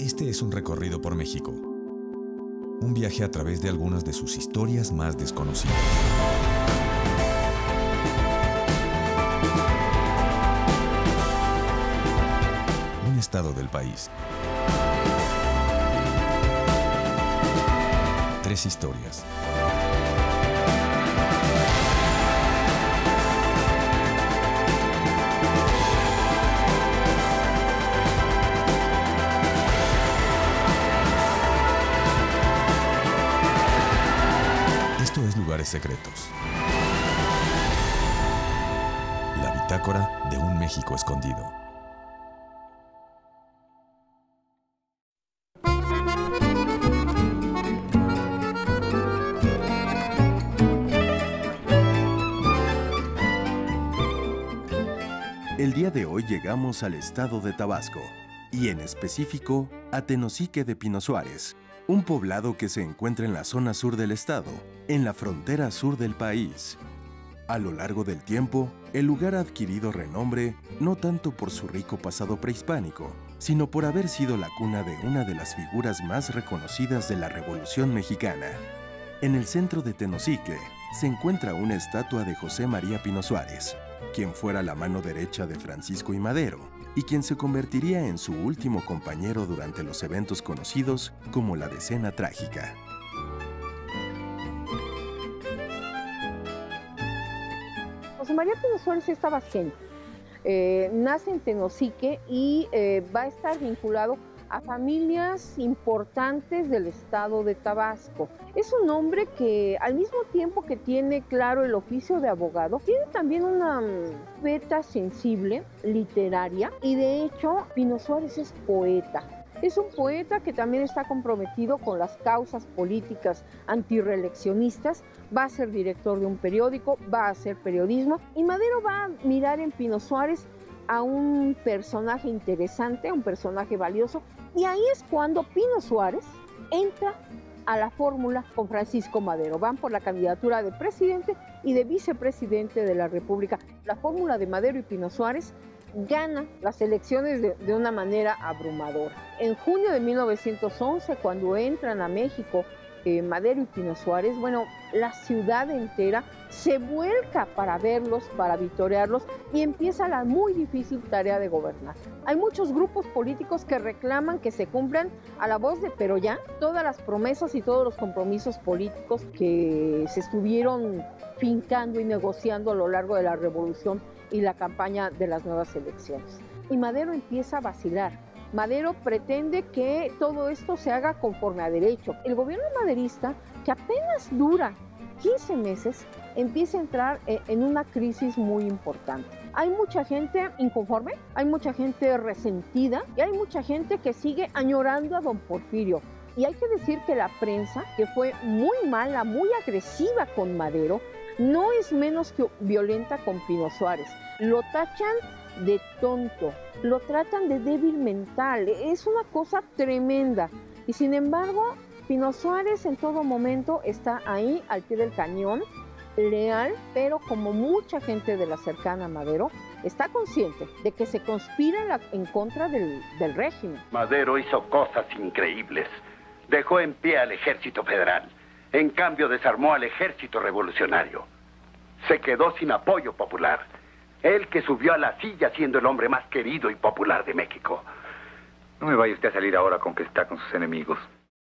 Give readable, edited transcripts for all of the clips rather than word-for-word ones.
Este es un recorrido por México. Un viaje a través de algunas de sus historias más desconocidas. Un estado del país. 3 historias. Esto es Lugares Secretos. La bitácora de un México escondido. El día de hoy llegamos al estado de Tabasco, y en específico a Tenosique de Pino Suárez, un poblado que se encuentra en la zona sur del estado, en la frontera sur del país. A lo largo del tiempo, el lugar ha adquirido renombre no tanto por su rico pasado prehispánico, sino por haber sido la cuna de una de las figuras más reconocidas de la Revolución Mexicana. En el centro de Tenosique se encuentra una estatua de José María Pino Suárez, quien fuera la mano derecha de Francisco I. Madero, y quien se convertiría en su último compañero durante los eventos conocidos como la Decena Trágica. José María Pino Suárez es tabasqueño, nace en Tenosique y va a estar vinculado a familias importantes del estado de Tabasco. Es un hombre que al mismo tiempo que tiene claro el oficio de abogado, tiene también una veta sensible, literaria, y de hecho Pino Suárez es poeta. Es un poeta que también está comprometido con las causas políticas antirreeleccionistas, va a ser director de un periódico, va a hacer periodismo, y Madero va a mirar en Pino Suárez a un personaje interesante, a un personaje valioso, y ahí es cuando Pino Suárez entra a la fórmula con Francisco Madero. Van por la candidatura de presidente y de vicepresidente de la República. La fórmula de Madero y Pino Suárez gana las elecciones de una manera abrumadora. En junio de 1911, cuando entran a México Madero y Pino Suárez, bueno, la ciudad entera se vuelca para verlos, para vitorearlos, y empieza la muy difícil tarea de gobernar. Hay muchos grupos políticos que reclaman que se cumplan a la voz de pero ya todas las promesas y todos los compromisos políticos que se estuvieron fincando y negociando a lo largo de la revolución y la campaña de las nuevas elecciones. Y Madero empieza a vacilar. Madero pretende que todo esto se haga conforme a derecho. El gobierno maderista, que apenas dura 15 meses, empieza a entrar en una crisis muy importante. Hay mucha gente inconforme, hay mucha gente resentida y hay mucha gente que sigue añorando a don Porfirio. Y hay que decir que la prensa, que fue muy mala, muy agresiva con Madero, no es menos que violenta con Pino Suárez. Lo tachan de tonto, lo tratan de débil mental, es una cosa tremenda. Y sin embargo, Pino Suárez en todo momento está ahí al pie del cañón, leal, pero como mucha gente de la cercana a Madero, está consciente de que se conspira en contra del régimen. Madero hizo cosas increíbles. Dejó en pie al ejército federal. En cambio, desarmó al ejército revolucionario. Se quedó sin apoyo popular. Él que subió a la silla siendo el hombre más querido y popular de México. No me vaya usted a salir ahora con que está con sus enemigos.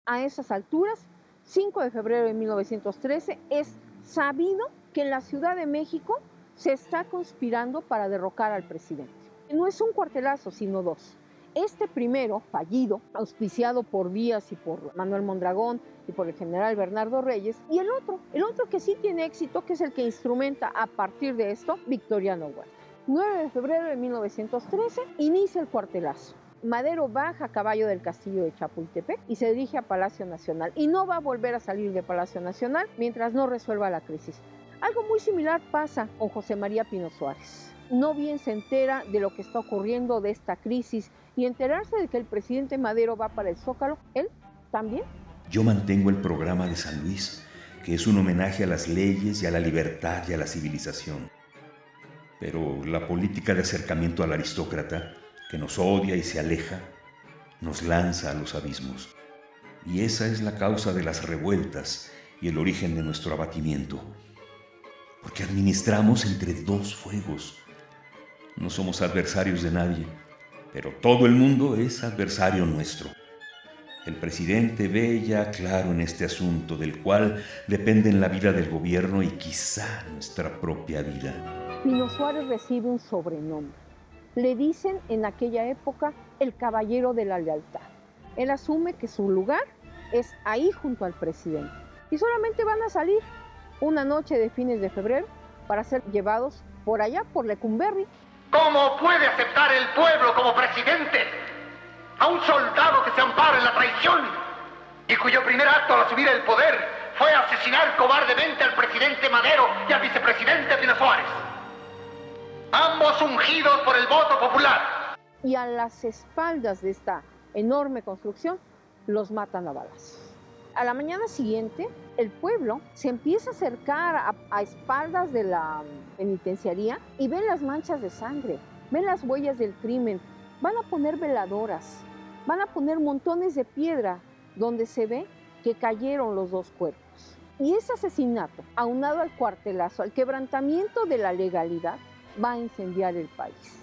A esas alturas, 5 de febrero de 1913, es sabido que en la Ciudad de México se está conspirando para derrocar al presidente. No es un cuartelazo, sino 2. Este primero, fallido, auspiciado por Díaz y por Manuel Mondragón y por el general Bernardo Reyes, y el otro que sí tiene éxito, que es el que instrumenta a partir de esto Victoriano Huerta. 9 de febrero de 1913 inicia el cuartelazo. Madero baja a caballo del castillo de Chapultepec y se dirige a Palacio Nacional, y no va a volver a salir de Palacio Nacional mientras no resuelva la crisis. Algo muy similar pasa con José María Pino Suárez. No bien se entera de lo que está ocurriendo, de esta crisis, y enterarse de que el presidente Madero va para el Zócalo, él también. Yo mantengo el programa de San Luis, que es un homenaje a las leyes y a la libertad y a la civilización. Pero la política de acercamiento al aristócrata, que nos odia y se aleja, nos lanza a los abismos. Y esa es la causa de las revueltas y el origen de nuestro abatimiento. Porque administramos entre dos fuegos. No somos adversarios de nadie, pero todo el mundo es adversario nuestro. El presidente ve ya claro en este asunto, del cual dependen la vida del gobierno y quizá nuestra propia vida. Pino Suárez recibe un sobrenombre. Le dicen en aquella época el Caballero de la Lealtad. Él asume que su lugar es ahí junto al presidente. Y solamente van a salir una noche de fines de febrero para ser llevados por allá, por Lecumberri. ¿Cómo puede aceptar el pueblo como presidente a un soldado que se ampara en la traición y cuyo primer acto al asumir el poder fue asesinar cobardemente al presidente Madero y al vicepresidente Pino Suárez? Ambos ungidos por el voto popular. Y a las espaldas de esta enorme construcción los matan a balas. A la mañana siguiente, el pueblo se empieza a acercar a espaldas de la penitenciaría y ven las manchas de sangre, ven las huellas del crimen. Van a poner veladoras, van a poner montones de piedra donde se ve que cayeron los dos cuerpos. Y ese asesinato, aunado al cuartelazo, al quebrantamiento de la legalidad, va a incendiar el país.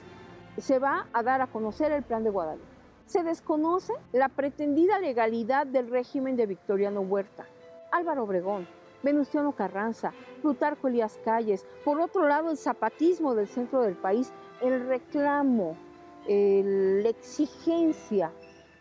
Se va a dar a conocer el Plan de Guadalupe. Se desconoce la pretendida legalidad del régimen de Victoriano Huerta, Álvaro Obregón, Venustiano Carranza, Plutarco Elías Calles. Por otro lado, el zapatismo del centro del país, el reclamo, la exigencia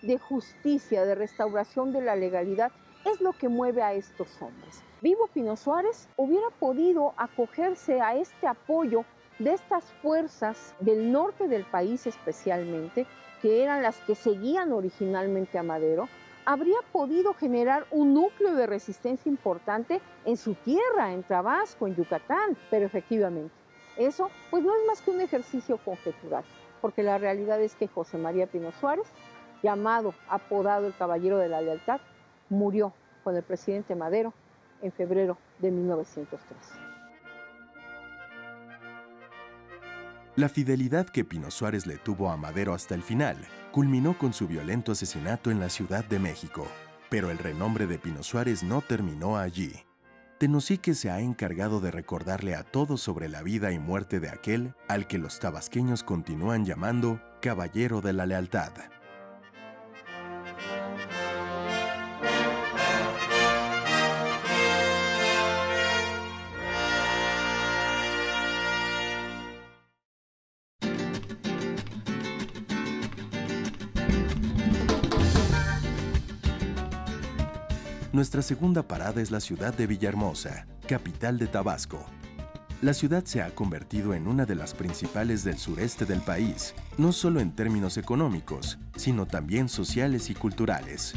de justicia, de restauración de la legalidad, es lo que mueve a estos hombres. Vivo Pino Suárez hubiera podido acogerse a este apoyo de estas fuerzas del norte del país especialmente, que eran las que seguían originalmente a Madero, habría podido generar un núcleo de resistencia importante en su tierra, en Tabasco, en Yucatán, pero efectivamente, eso pues no es más que un ejercicio conjetural, porque la realidad es que José María Pino Suárez, apodado el Caballero de la Lealtad, murió con el presidente Madero en febrero de 1903. La fidelidad que Pino Suárez le tuvo a Madero hasta el final culminó con su violento asesinato en la Ciudad de México. Pero el renombre de Pino Suárez no terminó allí. Tenosique se ha encargado de recordarle a todos sobre la vida y muerte de aquel al que los tabasqueños continúan llamando Caballero de la Lealtad. Nuestra segunda parada es la ciudad de Villahermosa, capital de Tabasco. La ciudad se ha convertido en una de las principales del sureste del país, no solo en términos económicos, sino también sociales y culturales.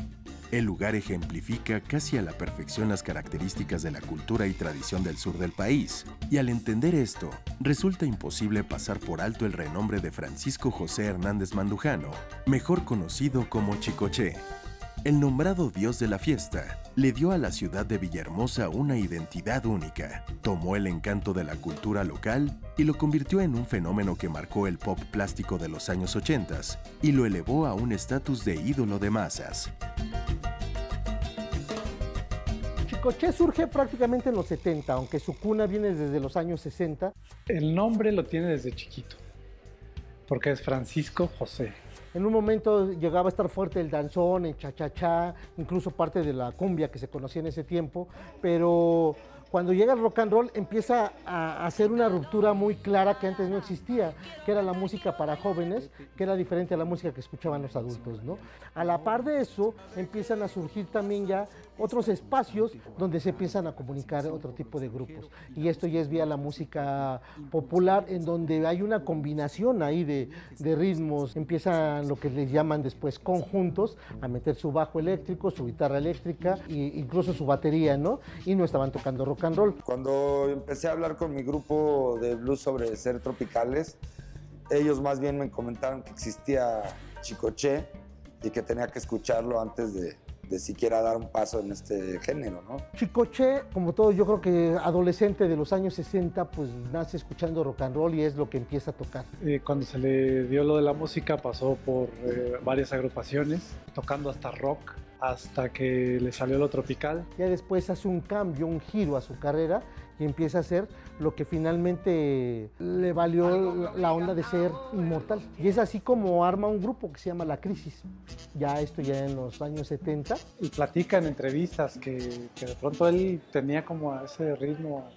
El lugar ejemplifica casi a la perfección las características de la cultura y tradición del sur del país, y al entender esto, resulta imposible pasar por alto el renombre de Francisco José Hernández Mandujano, mejor conocido como Chicoché. El nombrado dios de la fiesta le dio a la ciudad de Villahermosa una identidad única, tomó el encanto de la cultura local y lo convirtió en un fenómeno que marcó el pop plástico de los años 80 y lo elevó a un estatus de ídolo de masas. Chicoché surge prácticamente en los 70, aunque su cuna viene desde los años 60. El nombre lo tiene desde chiquito, porque es Francisco José. En un momento llegaba a estar fuerte el danzón, el cha-cha-cha, incluso parte de la cumbia que se conocía en ese tiempo, pero cuando llega el rock and roll empieza a hacer una ruptura muy clara que antes no existía, que era la música para jóvenes, que era diferente a la música que escuchaban los adultos, ¿no? A la par de eso empiezan a surgir también ya otros espacios donde se empiezan a comunicar otro tipo de grupos. Y esto ya es vía la música popular, en donde hay una combinación ahí de ritmos. Empiezan lo que les llaman después conjuntos, a meter su bajo eléctrico, su guitarra eléctrica e incluso su batería, ¿no? Y no estaban tocando rock and roll. Cuando empecé a hablar con mi grupo de blues sobre ser tropicales, ellos más bien me comentaron que existía Chicoché y que tenía que escucharlo antes de siquiera dar un paso en este género, ¿no? Chicoche, como todo, yo creo que adolescente de los años 60, pues nace escuchando rock and roll y es lo que empieza a tocar. Cuando se le dio lo de la música, pasó por varias agrupaciones, tocando hasta rock, hasta que le salió lo tropical. Ya después hace un cambio, un giro a su carrera y empieza a hacer lo que finalmente le valió la onda de ser inmortal. Y es así como arma un grupo que se llama La Crisis. Ya esto ya en los años 70. Y platica en entrevistas que de pronto él tenía como ese ritmo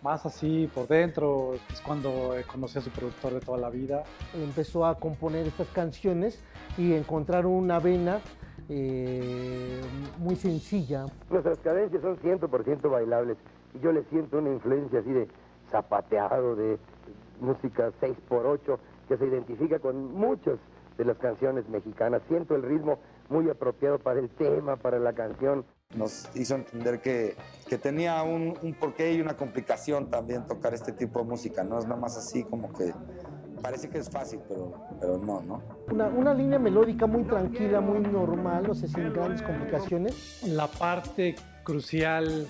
más así por dentro. Es cuando conoció a su productor de toda la vida. Empezó a componer estas canciones y encontrar una vena muy sencilla. Nuestras cadencias son 100% bailables y yo le siento una influencia así de zapateado, de música 6x8 que se identifica con muchas de las canciones mexicanas. Siento el ritmo muy apropiado para el tema, para la canción. Nos hizo entender que tenía un porqué y una complicación también tocar este tipo de música, no es nada más así como que parece que es fácil, pero no, ¿no? Una línea melódica muy tranquila, muy normal, no sé, sin grandes complicaciones. La parte crucial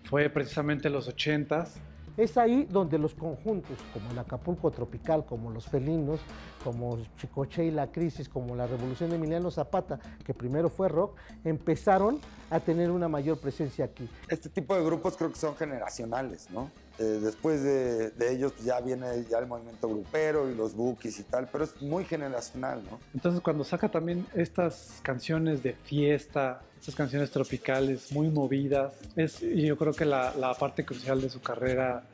fue precisamente los 80s. Es ahí donde los conjuntos, como el Acapulco Tropical, como los Felinos, como Chicoche y La Crisis, como la Revolución de Emiliano Zapata, que primero fue rock, empezaron a tener una mayor presencia aquí. Este tipo de grupos creo que son generacionales, ¿no? Después de ellos pues ya viene ya el movimiento grupero y los Bukis y tal, pero es muy generacional, ¿no? Entonces cuando saca también estas canciones de fiesta, estas canciones tropicales muy movidas, yo creo que la parte crucial de su carrera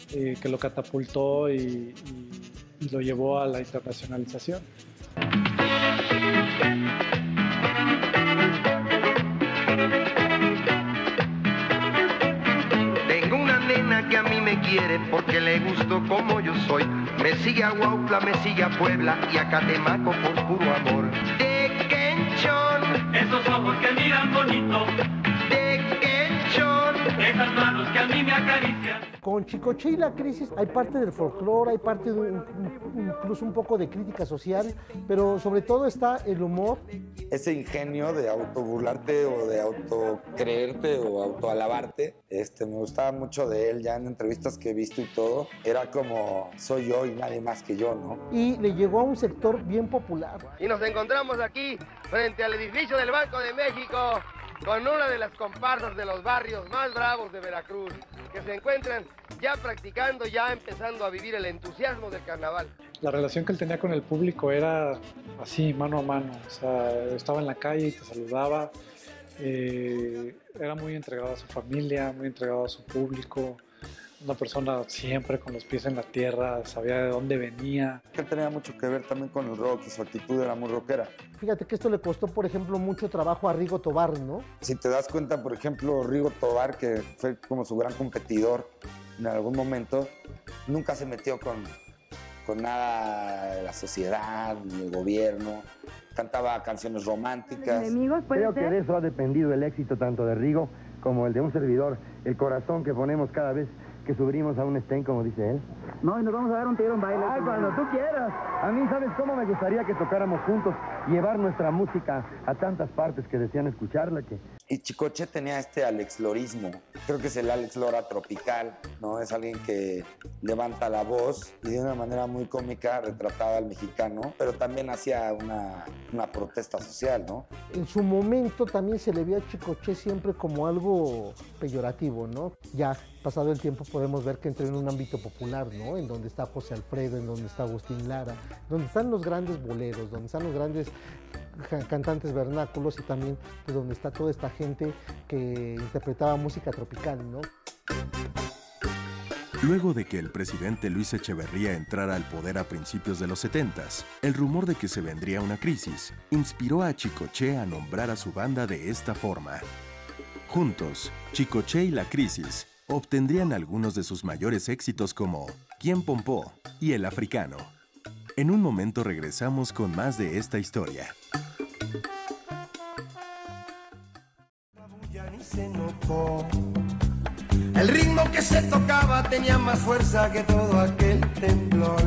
que lo catapultó y lo llevó a la internacionalización. Tengo una nena que a mí me quiere porque le gusto como yo soy. Me sigue a Huautla, me sigue a Puebla y a Catemaco por puro amor. De Quenchón, esos ojos que miran bonito. De Quenchón, esas manos que a mí me acarician. Con Chicoche y La Crisis hay parte del folclore, hay parte incluso un poco de crítica social, pero sobre todo está el humor. Ese ingenio de autoburlarte o de autocreerte o autoalabarte, me gustaba mucho de él ya en entrevistas que he visto y todo. Era como, soy yo y nadie más que yo, ¿no? Y le llegó a un sector bien popular. Y nos encontramos aquí, frente al edificio del Banco de México, con una de las comparsas de los barrios más bravos de Veracruz, que se encuentran ya practicando, ya empezando a vivir el entusiasmo del carnaval. La relación que él tenía con el público era así, mano a mano, o sea, estaba en la calle y te saludaba, era muy entregado a su familia, muy entregado a su público, una persona siempre con los pies en la tierra, sabía de dónde venía. Él tenía mucho que ver también con el rock y su actitud era muy rockera. Fíjate que esto le costó, por ejemplo, mucho trabajo a Rigo Tobar, ¿no? Si te das cuenta, por ejemplo, Rigo Tobar, que fue como su gran competidor en algún momento, nunca se metió con nada de la sociedad ni el gobierno. Cantaba canciones románticas. Creo que de eso ha dependido el éxito tanto de Rigo como el de un servidor, el corazón que ponemos cada vez que subimos a un estén, como dice él. No, y nos vamos a dar un tiro en baile. Ay, cuando tú quieras. A mí, ¿sabes cómo me gustaría que tocáramos juntos, llevar nuestra música a tantas partes que desean escucharla? Y Chicoche tenía este Alex Lorismo. Creo que es el Alex Lora tropical, ¿no? Es alguien que levanta la voz y de una manera muy cómica retrataba al mexicano, pero también hacía una protesta social, ¿no? En su momento también se le vio a Chicoche siempre como algo peyorativo, ¿no? Ya pasado el tiempo podemos ver que entró en un ámbito popular, ¿no? En donde está José Alfredo, en donde está Agustín Lara, donde están los grandes boleros, donde están los grandes cantantes vernáculos y también pues, donde está toda esta gente que interpretaba música tropical, ¿no? Luego de que el presidente Luis Echeverría entrara al poder a principios de los 70s, el rumor de que se vendría una crisis inspiró a Chicoche a nombrar a su banda de esta forma. Juntos, Chicoche y La Crisis obtendrían algunos de sus mayores éxitos como ¿Quién Pompó? Y El Africano. En un momento regresamos con más de esta historia. El ritmo que se tocaba tenía más fuerza que todo aquel temblor.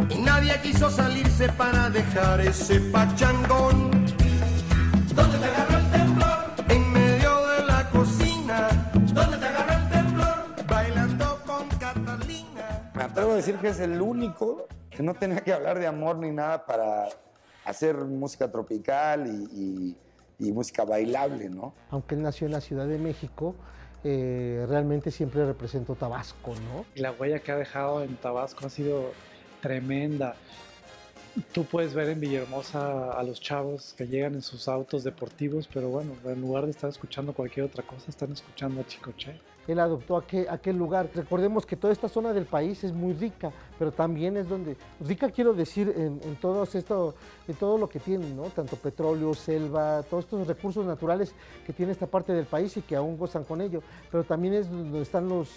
Y nadie quiso salirse para dejar ese pachangón. puedo decir que es el único que no tenía que hablar de amor ni nada para hacer música tropical y música bailable, ¿no? Aunque él nació en la Ciudad de México, realmente siempre representó Tabasco, ¿no? Y la huella que ha dejado en Tabasco ha sido tremenda. Tú puedes ver en Villahermosa a los chavos que llegan en sus autos deportivos, pero bueno, en lugar de estar escuchando cualquier otra cosa, están escuchando a Chicoche. Él adoptó aquel lugar. Recordemos que toda esta zona del país es muy rica, pero también es donde... Rica quiero decir en todo lo que tiene, ¿no? Tanto petróleo, selva, todos estos recursos naturales que tiene esta parte del país y que aún gozan con ello. Pero también es donde están los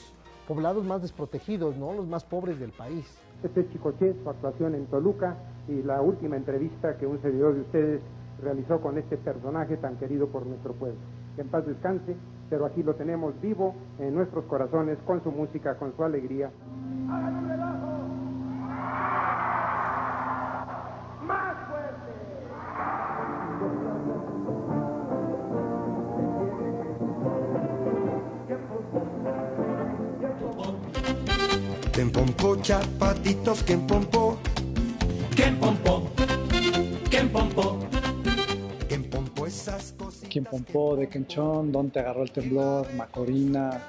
poblados más desprotegidos, ¿no? Los más pobres del país. Este es Chicoche, su actuación en Toluca y la última entrevista que un servidor de ustedes realizó con este personaje tan querido por nuestro pueblo. Que en paz descanse, pero aquí lo tenemos vivo en nuestros corazones, con su música, con su alegría. ¡Hagan un relajo! ¡Más fuerte! Quempompó, chapatitos, quempompó. Quempompó, quempompó. Quempompó esas cosas. Quempompó, de Quenchón, Don te agarró el temblor, Macorina,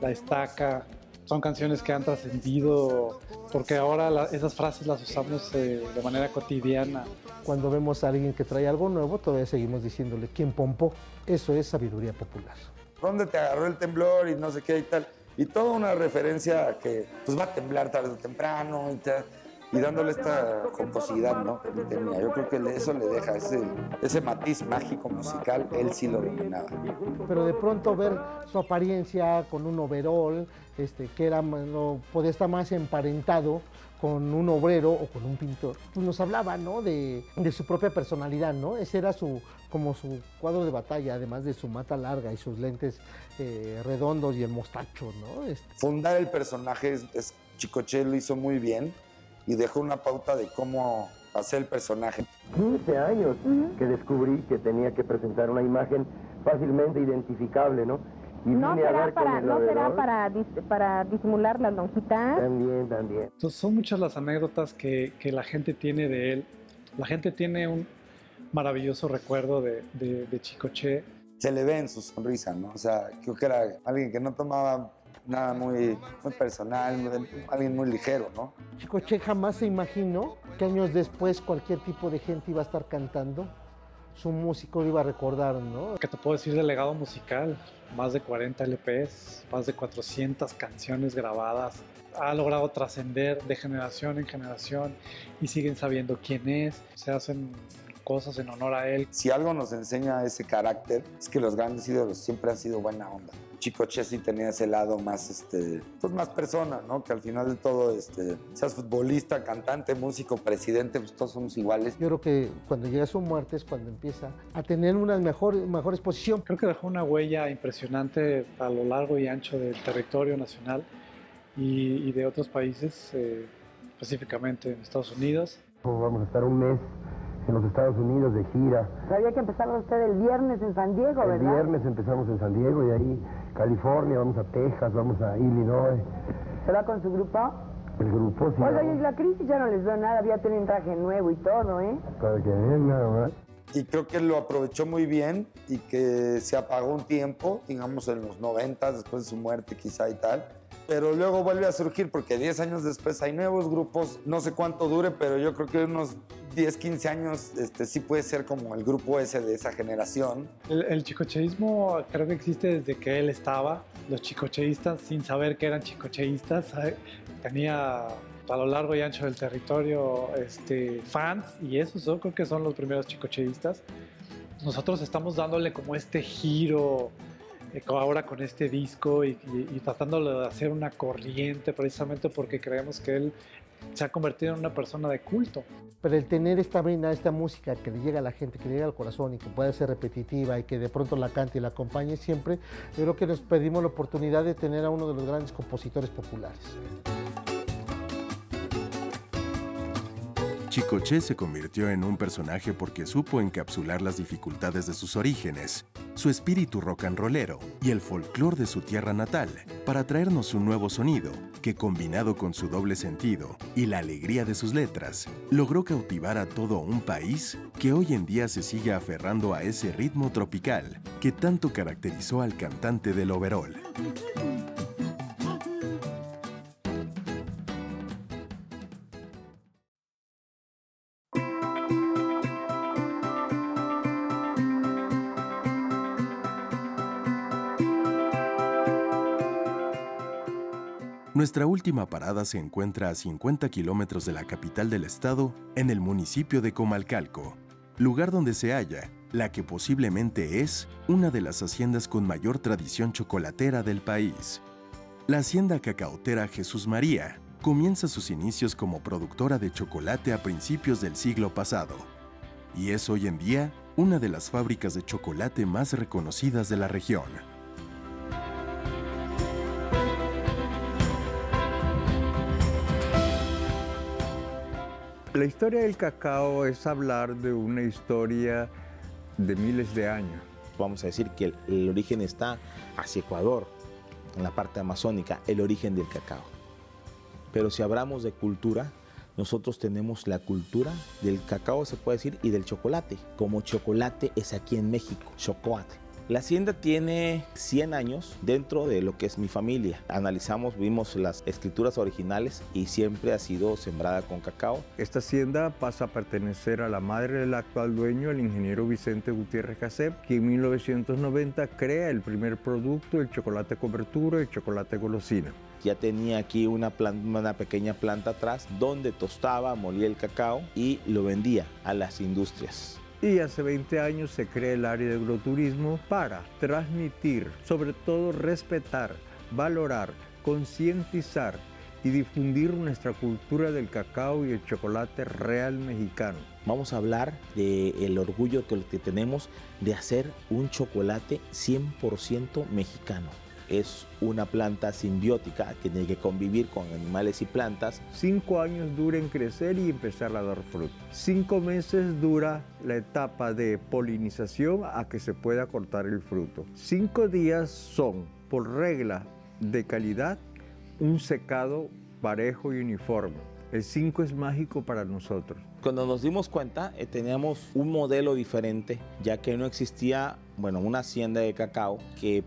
La Estaca. Son canciones que han trascendido porque ahora esas frases las usamos de manera cotidiana. Cuando vemos a alguien que trae algo nuevo, todavía seguimos diciéndole Quempompó. Eso es sabiduría popular. ¿Dónde te agarró el temblor y no sé qué y tal? Y toda una referencia a que pues va a temblar tarde o temprano y tal, y dándole esta jocosidad, ¿no? Que tenía. Yo creo que eso le deja ese matiz mágico musical, él sí lo dominaba. Pero de pronto ver su apariencia con un overol, que podía estar más emparentado con un obrero o con un pintor, pues nos hablaba, ¿no? de su propia personalidad, ¿no? Ese era como su cuadro de batalla, además de su mata larga y sus lentes redondos y el mostacho, ¿no? Fundar el personaje, Chicoche lo hizo muy bien y dejó una pauta de cómo hacer el personaje. 15 años que descubrí que tenía que presentar una imagen fácilmente identificable, ¿no? Y ¿No será para disimular la lonjita? También. Entonces, son muchas las anécdotas que la gente tiene de él. La gente tiene un maravilloso recuerdo de Chicoche. Se le ve en su sonrisa, ¿no? O sea, creo que era alguien que no tomaba nada muy personal, alguien muy ligero, ¿no? Chicoche jamás se imaginó que años después cualquier tipo de gente iba a estar cantando. Su músico lo iba a recordar, ¿no? ¿Qué te puedo decir del legado musical? Más de 40 LPs, más de 400 canciones grabadas. Ha logrado trascender de generación en generación y siguen sabiendo quién es. Se hacen cosas en honor a él. Si algo nos enseña ese carácter, es que los grandes ídolos siempre han sido buena onda. Chicoche sí tenía ese lado más, pues más persona, ¿no? Que al final de todo, seas futbolista, cantante, músico, presidente, pues todos somos iguales. Yo creo que cuando llega su muerte es cuando empieza a tener una mejor exposición. Creo que dejó una huella impresionante a lo largo y ancho del territorio nacional y de otros países, específicamente en Estados Unidos. Vamos a estar un mes en los Estados Unidos de gira. Sabía que empezaba usted el viernes en San Diego, ¿verdad? El viernes empezamos en San Diego y ahí California, vamos a Texas, vamos a Illinois. ¿Se va con su grupo? El grupo, sí. Oiga, y la crisis ya no les veo nada, ya tienen traje nuevo y todo, ¿eh? Para que vean nada más. Y creo que lo aprovechó muy bien y que se apagó un tiempo, digamos en los 90, después de su muerte quizá y tal. Pero luego vuelve a surgir porque 10 años después hay nuevos grupos, no sé cuánto dure, pero yo creo que unos 10, 15 años sí puede ser como el grupo ese de esa generación. El chicocheísmo creo que existe desde que él estaba. Los chicocheístas, sin saber que eran chicocheístas, tenía a lo largo y ancho del territorio fans, y esos yo creo que son los primeros chicocheístas. Nosotros estamos dándole como este giro ahora con este disco y tratándolo de hacer una corriente precisamente porque creemos que él se ha convertido en una persona de culto. Pero el tener esta vena, esta música que le llega a la gente, que le llega al corazón y que puede ser repetitiva y que de pronto la cante y la acompañe siempre, yo creo que nos pedimos la oportunidad de tener a uno de los grandes compositores populares. Chicoché se convirtió en un personaje porque supo encapsular las dificultades de sus orígenes, su espíritu rock and rollero y el folclore de su tierra natal para traernos un nuevo sonido que, combinado con su doble sentido y la alegría de sus letras, logró cautivar a todo un país que hoy en día se sigue aferrando a ese ritmo tropical que tanto caracterizó al cantante del overol. Nuestra última parada se encuentra a 50 kilómetros de la capital del estado, en el municipio de Comalcalco, lugar donde se halla la que posiblemente es una de las haciendas con mayor tradición chocolatera del país. La hacienda cacaotera Jesús María comienza sus inicios como productora de chocolate a principios del siglo pasado, y es hoy en día una de las fábricas de chocolate más reconocidas de la región. La historia del cacao es hablar de una historia de miles de años. Vamos a decir que el origen está hacia Ecuador, en la parte amazónica, el origen del cacao. Pero si hablamos de cultura, nosotros tenemos la cultura del cacao, se puede decir, y del chocolate. Como chocolate es aquí en México, chocolate. La hacienda tiene 100 años dentro de lo que es mi familia. Analizamos, vimos las escrituras originales y siempre ha sido sembrada con cacao. Esta hacienda pasa a pertenecer a la madre del actual dueño, el ingeniero Vicente Gutiérrez Casep, que en 1990 crea el primer producto, el chocolate cobertura, el chocolate golosina. Ya tenía aquí una pequeña planta atrás donde tostaba, molía el cacao y lo vendía a las industrias. Y hace 20 años se crea el área de agroturismo para transmitir, sobre todo respetar, valorar, concientizar y difundir nuestra cultura del cacao y el chocolate real mexicano. Vamos a hablar del orgullo que tenemos de hacer un chocolate 100% mexicano. Es una planta simbiótica que tiene que convivir con animales y plantas. 5 años dura en crecer y empezar a dar fruto. 5 meses dura la etapa de polinización a que se pueda cortar el fruto. 5 días son, por regla de calidad, un secado parejo y uniforme. El 5 es mágico para nosotros. Cuando nos dimos cuenta, teníamos un modelo diferente, ya que no existía, una hacienda de cacao que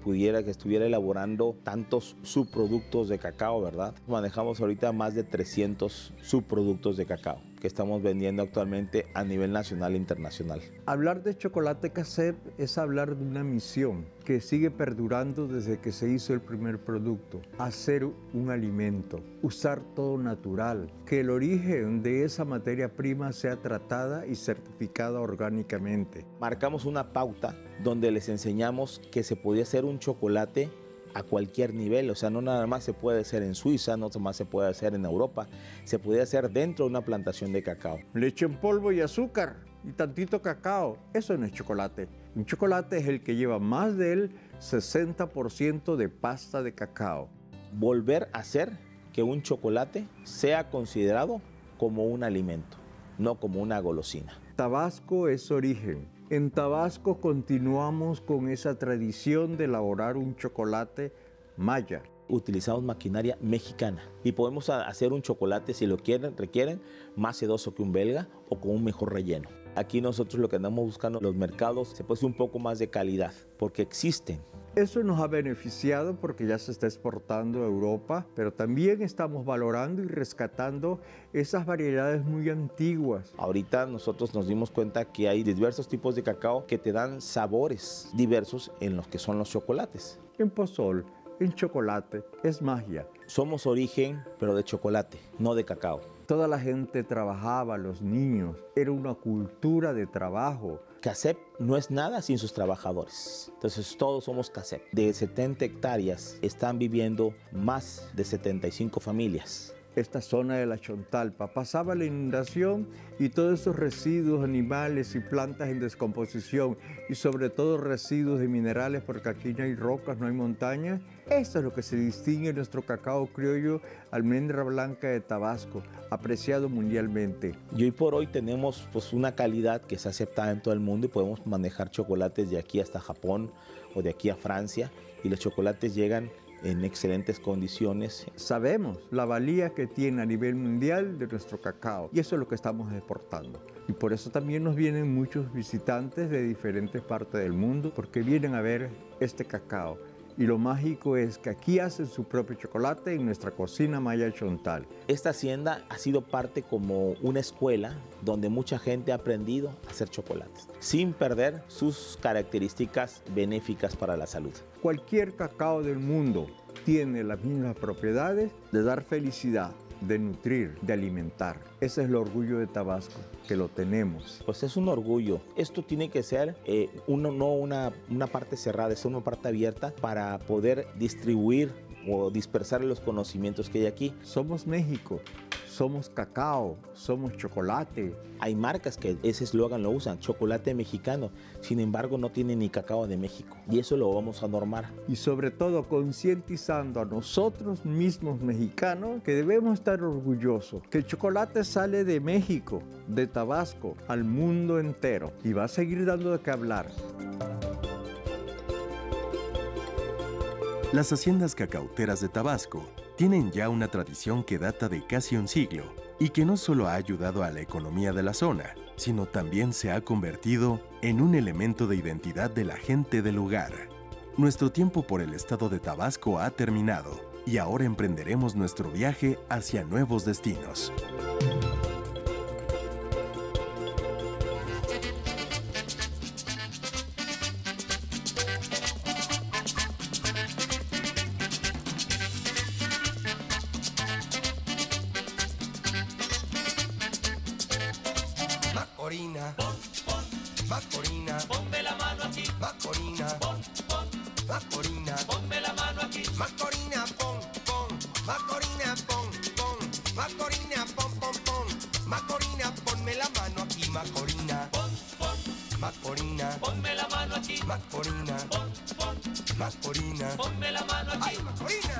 estuviera elaborando tantos subproductos de cacao, ¿verdad? Manejamos ahorita más de 300 subproductos de cacao que estamos vendiendo actualmente a nivel nacional e internacional. Hablar de chocolate Casep es hablar de una misión que sigue perdurando desde que se hizo el primer producto. Hacer un alimento, usar todo natural, que el origen de esa materia prima sea tratada y certificada orgánicamente. Marcamos una pauta donde les enseñamos que se podía hacer un chocolate a cualquier nivel, o sea, no nada más se puede hacer en Suiza, no nada más se puede hacer en Europa, se puede hacer dentro de una plantación de cacao. Leche en polvo y azúcar y tantito cacao, eso no es chocolate. Un chocolate es el que lleva más del 60% de pasta de cacao. Volver a hacer que un chocolate sea considerado como un alimento, no como una golosina. Tabasco es origen. En Tabasco continuamos con esa tradición de elaborar un chocolate maya. Utilizamos maquinaria mexicana y podemos hacer un chocolate, si lo requieren, más sedoso que un belga o con un mejor relleno. Aquí nosotros lo que andamos buscando, los mercados, se puede decir un poco más de calidad, porque existen. Eso nos ha beneficiado porque ya se está exportando a Europa, pero también estamos valorando y rescatando esas variedades muy antiguas. Ahorita nosotros nos dimos cuenta que hay diversos tipos de cacao que te dan sabores diversos en los que son los chocolates. En pozol, en chocolate, es magia. Somos origen, pero de chocolate, no de cacao. Toda la gente trabajaba, los niños, era una cultura de trabajo. Casep no es nada sin sus trabajadores. Entonces todos somos Casep. De 70 hectáreas están viviendo más de 75 familias. esta zona de la Chontalpa. Pasaba la inundación y todos esos residuos animales y plantas en descomposición y sobre todo residuos de minerales, porque aquí no hay rocas, no hay montañas. Eso es lo que se distingue nuestro cacao criollo almendra blanca de Tabasco, apreciado mundialmente. Y hoy por hoy tenemos pues una calidad que se acepta en todo el mundo y podemos manejar chocolates de aquí hasta Japón o de aquí a Francia, y los chocolates llegan en excelentes condiciones. Sabemos la valía que tiene a nivel mundial de nuestro cacao y eso es lo que estamos exportando. Y por eso también nos vienen muchos visitantes de diferentes partes del mundo porque vienen a ver este cacao. Y lo mágico es que aquí hacen su propio chocolate en nuestra cocina maya chontal. Esta hacienda ha sido parte como una escuela donde mucha gente ha aprendido a hacer chocolates, sin perder sus características benéficas para la salud. Cualquier cacao del mundo tiene las mismas propiedades de dar felicidad, de nutrir, de alimentar. Ese es el orgullo de Tabasco, que lo tenemos. Pues es un orgullo. Esto tiene que ser no una parte cerrada, es una parte abierta para poder distribuir o dispersar los conocimientos que hay aquí. Somos México, somos cacao, somos chocolate. Hay marcas que ese eslogan lo usan, chocolate mexicano, sin embargo no tiene ni cacao de México y eso lo vamos a normar. Y sobre todo concientizando a nosotros mismos mexicanos que debemos estar orgullosos, que el chocolate sale de México, de Tabasco, al mundo entero y va a seguir dando de qué hablar. Las haciendas cacauteras de Tabasco tienen ya una tradición que data de casi un siglo y que no solo ha ayudado a la economía de la zona, sino también se ha convertido en un elemento de identidad de la gente del lugar. Nuestro tiempo por el estado de Tabasco ha terminado y ahora emprenderemos nuestro viaje hacia nuevos destinos. Macorina, Macorina, ponme la mano aquí. Macorina, Macorina, ponme la mano aquí. Macorina, pon, Macorina, pon, Macorina, pon. Macorina, ponme la mano aquí. Macorina, Macorina, ponme la mano aquí. Macorina, Macorina, ponme la mano aquí. Ay, Macorina.